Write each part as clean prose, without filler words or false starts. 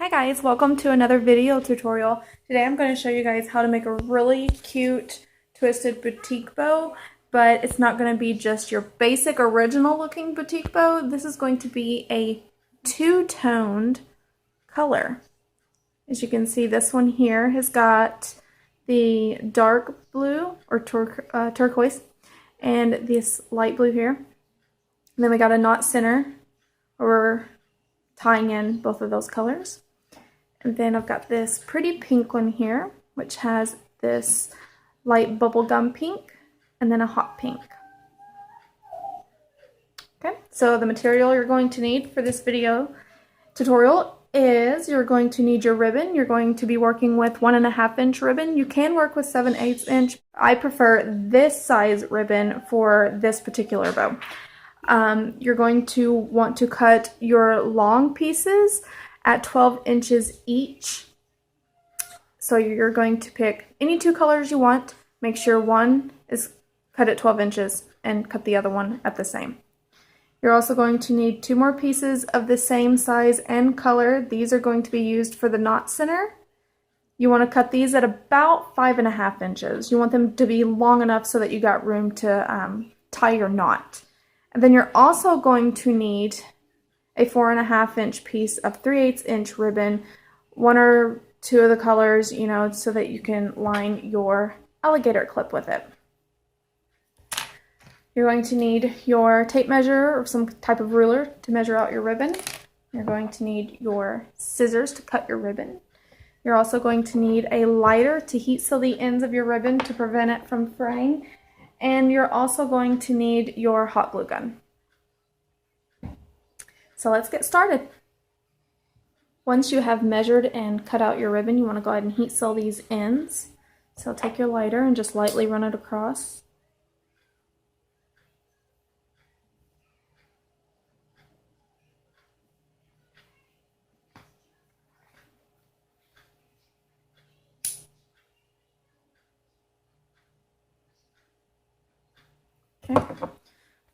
Hi guys, welcome to another video tutorial. Today I'm going to show you guys how to make a really cute twisted boutique bow, but it's not going to be just your basic original looking boutique bow. This is going to be a two-toned color. As you can see, this one here has got the dark blue or turquoise and this light blue here. And then we got a knot center where we're tying in both of those colors. And then I've got this pretty pink one here, which has this light bubblegum pink and then a hot pink. Okay, so the material you're going to need for this video tutorial is you're going to need your ribbon. You're going to be working with 1.5 inch ribbon. You can work with 7/8 inch. I prefer this size ribbon for this particular bow. You're going to want to cut your long pieces at 12 inches each. So you're going to pick any two colors you want. Make sure one is cut at 12 inches and cut the other one at the same. You're also going to need 2 more pieces of the same size and color. These are going to be used for the knot center. You want to cut these at about 5.5 inches. You want them to be long enough so that you got room to tie your knot. And then you're also going to need a 4.5 inch piece of 3/8 inch ribbon, 1 or 2 of the colors, you know, so that you can line your alligator clip with it. You're going to need your tape measure or some type of ruler to measure out your ribbon. You're going to need your scissors to cut your ribbon. You're also going to need a lighter to heat seal the ends of your ribbon to prevent it from fraying. And you're also going to need your hot glue gun. So let's get started. Once you have measured and cut out your ribbon, you want to go ahead and heat seal these ends. So take your lighter and just lightly run it across. Okay.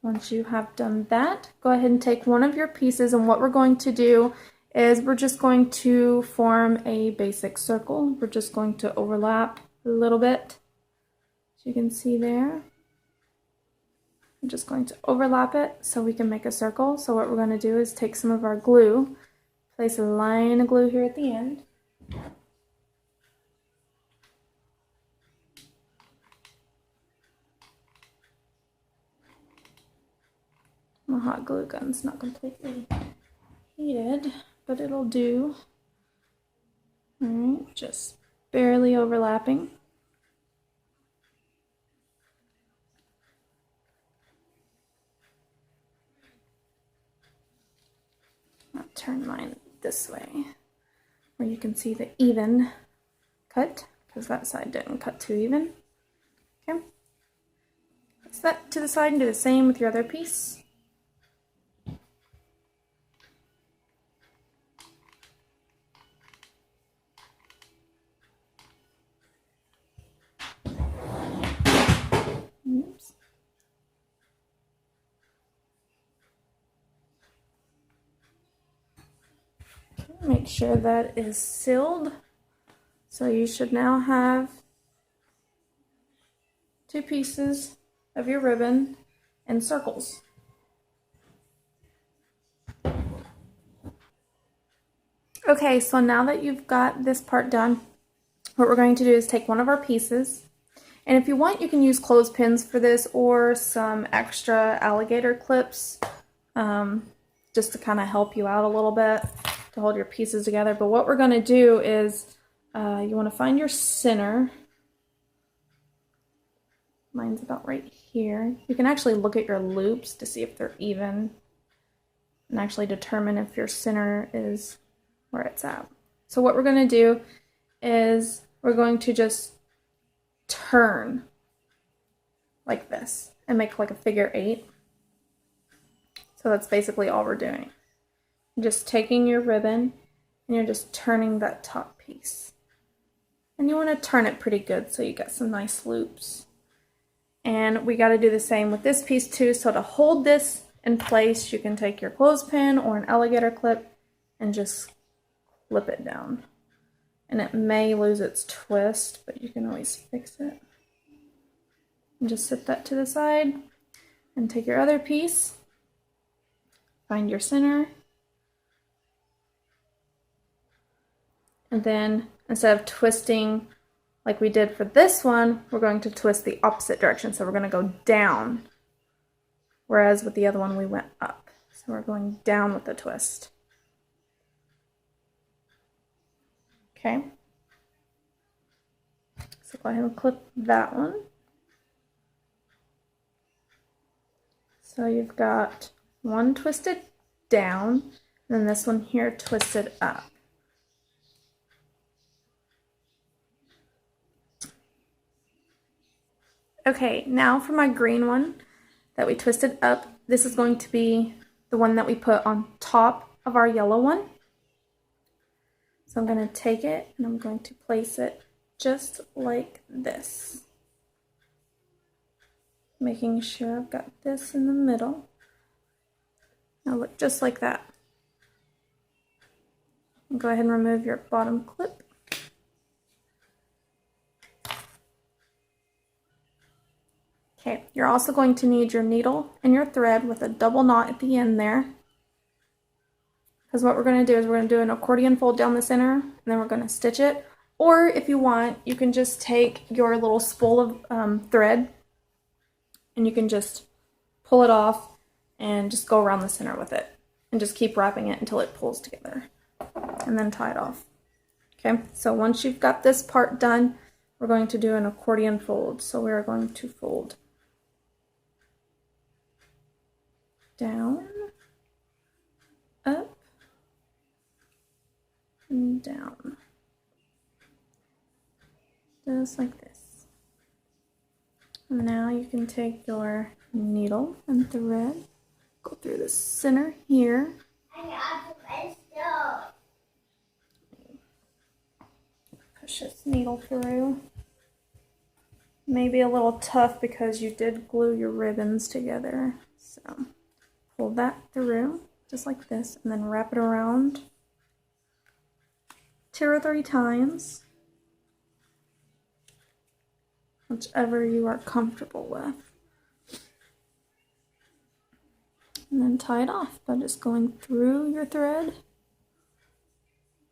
Once you have done that, go ahead and take one of your pieces, and what we're going to do is we're just going to form a basic circle. We're just going to overlap a little bit, as you can see there. I'm just going to overlap it so we can make a circle. So what we're going to do is take some of our glue, place a line of glue here at the end. My hot glue gun's not completely heated, but it'll do. Alright, just barely overlapping. I'll turn mine this way where you can see the even cut, because that side didn't cut too even. Okay, place that to the side and do the same with your other piece. Oops. Okay, make sure that is sealed. So you should now have 2 pieces of your ribbon in circles. Okay, so now that you've got this part done, what we're going to do is take one of our pieces, and if you want, you can use clothespins for this or some extra alligator clips, just to kind of help you out a little bit to hold your pieces together. But what we're going to do is you want to find your center. Mine's about right here. You can actually look at your loops to see if they're even and actually determine if your center is where it's at. So what we're going to do is we're going to just turn like this and make like a figure 8. So that's basically all we're doing. You're just taking your ribbon and you're just turning that top piece. And you want to turn it pretty good so you get some nice loops. And we got to do the same with this piece too. So to hold this in place, you can take your clothespin or an alligator clip and just flip it down. And it may lose its twist, but you can always fix it. And just set that to the side and take your other piece, find your center, and then instead of twisting like we did for this one, we're going to twist the opposite direction. So we're going to go down, whereas with the other one we went up. So we're going down with the twist. Okay. So go ahead and clip that one. So you've got one twisted down, and then this one here twisted up. Okay, now for my green one that we twisted up, this is going to be the one that we put on top of our yellow one. So I'm going to take it and I'm going to place it just like this, making sure I've got this in the middle. Now look just like that. And go ahead and remove your bottom clip. Okay, you're also going to need your needle and your thread with a double knot at the end there. Because what we're going to do is we're going to do an accordion fold down the center, and then we're going to stitch it. Or if you want, you can just take your little spool of thread and you can just pull it off and just go around the center with it. And just keep wrapping it until it pulls together. And then tie it off. Okay, so once you've got this part done, we're going to do an accordion fold. So we are going to fold down, up, and down. Just like this. And now you can take your needle and thread, go through the center here. Push this needle through. Maybe a little tough because you did glue your ribbons together. So pull that through just like this and then wrap it around 2 or 3 times, whichever you are comfortable with. And then tie it off by just going through your thread.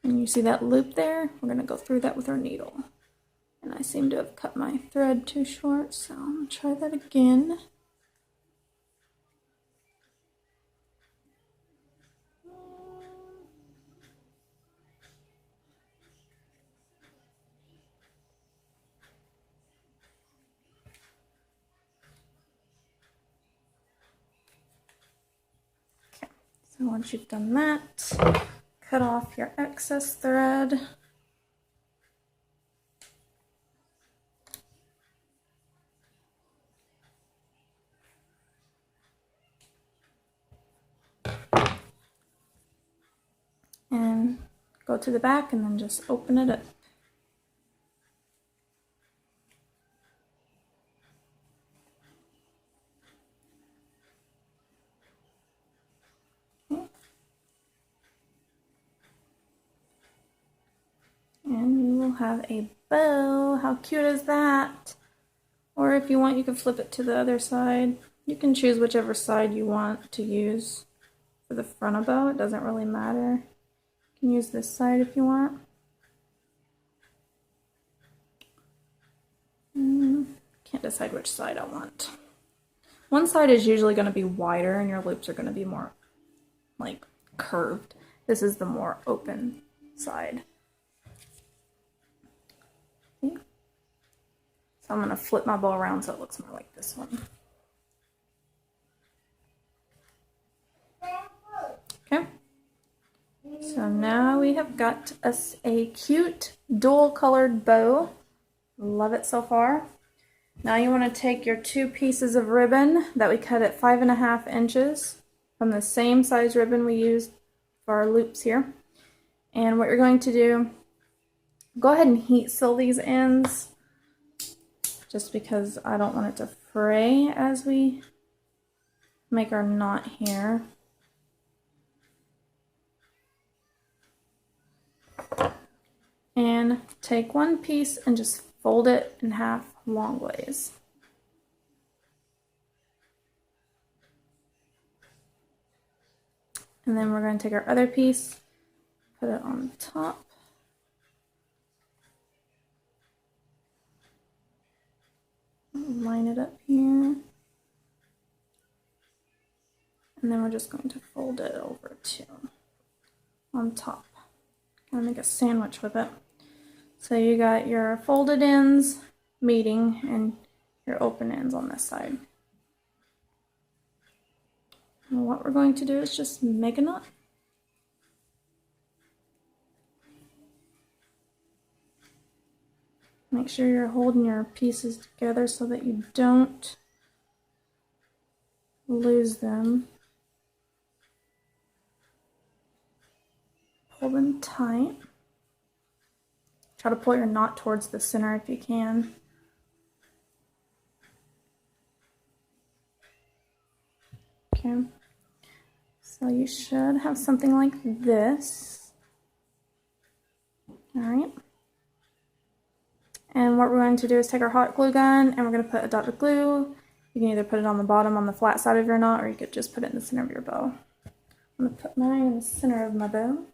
And you see that loop there? We're going to go through that with our needle. And I seem to have cut my thread too short, so I'm going to try that again. Okay, so once you've done that, cut off your excess thread. And go to the back and then just open it up. Okay. And you will have a bow. How cute is that? Or if you want, you can flip it to the other side. You can choose whichever side you want to use for the front of bow. It doesn't really matter. You can use this side if you want. Can't decide which side I want. One side is usually going to be wider and your loops are going to be more like curved. This is the more open side. See? So I'm going to flip my bow around so it looks more like this one. Okay. So now we have got us a cute dual colored bow. Love it so far. Now you want to take your 2 pieces of ribbon that we cut at 5.5 inches from the same size ribbon we used for our loops here. And what you're going to do, go ahead and heat seal these ends just because I don't want it to fray as we make our knot here. and take one piece and just fold it in half long ways. And then we're going to take our other piece, put it on top. Line it up here. And then we're just going to fold it over too, on top. Gonna make a sandwich with it. So you got your folded ends meeting and your open ends on this side. And what we're going to do is just make a knot. Make sure you're holding your pieces together so that you don't lose them. Pull them tight. Try to pull your knot towards the center if you can. Okay, so you should have something like this. Alright. And what we're going to do is take our hot glue gun and we're going to put a dot of glue. You can either put it on the bottom on the flat side of your knot, or you could just put it in the center of your bow. I'm going to put mine in the center of my bow.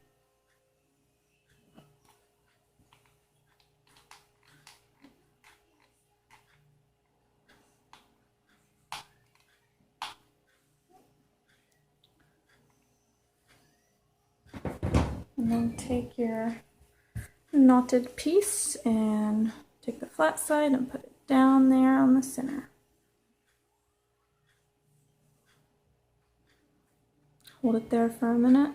And then take your knotted piece and take the flat side and put it down there on the center. Hold it there for a minute.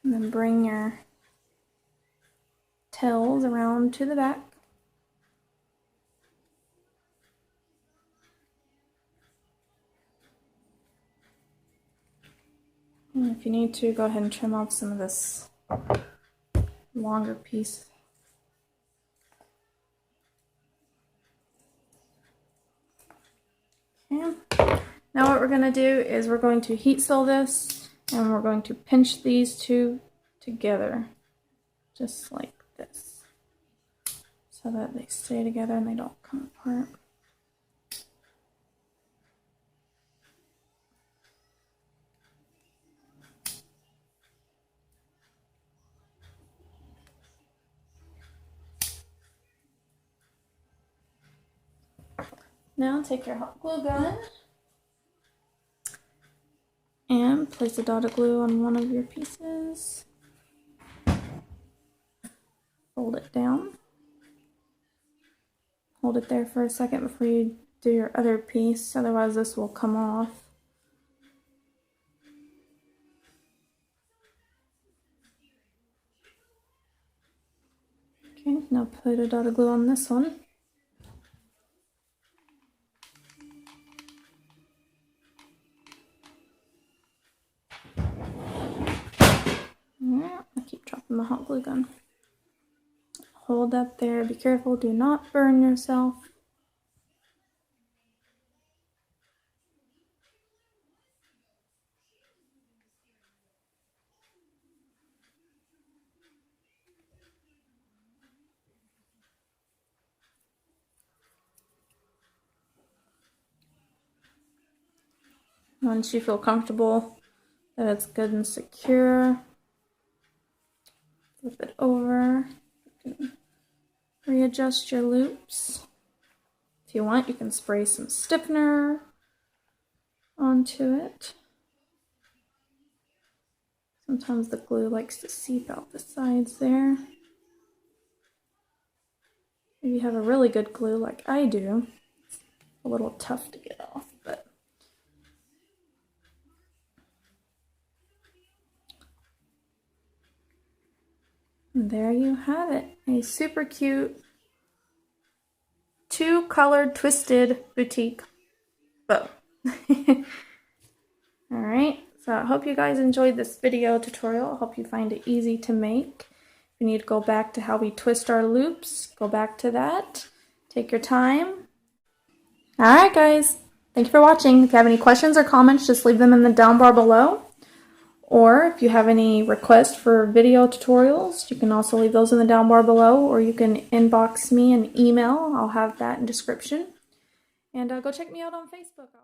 And then bring your tails around to the back. And if you need to, go ahead and trim off some of this longer piece. Okay. Now what we're going to do is we're going to heat seal this, and we're going to pinch these two together, just like this, so that they stay together and they don't come apart. Now take your hot glue gun and place a dot of glue on one of your pieces. Fold it down. Hold it there for a second before you do your other piece, otherwise this will come off. Okay, now put a dot of glue on this one. I keep dropping the hot glue gun. Hold that there. Be careful, do not burn yourself. Once you feel comfortable that it's good and secure, flip it over. You can readjust your loops. If you want, you can spray some stiffener onto it. Sometimes the glue likes to seep out the sides there. If you have a really good glue like I do, it's a little tough to get off, but and there you have it, a super cute two-colored twisted boutique bow. Alright, so I hope you guys enjoyed this video tutorial. I hope you find it easy to make. If you need to go back to how we twist our loops, go back to that. Take your time. Alright guys, thank you for watching. If you have any questions or comments, just leave them in the down bar below. Or if you have any requests for video tutorials, you can also leave those in the down bar below, or you can inbox me an email. I'll have that in description. And go check me out on Facebook.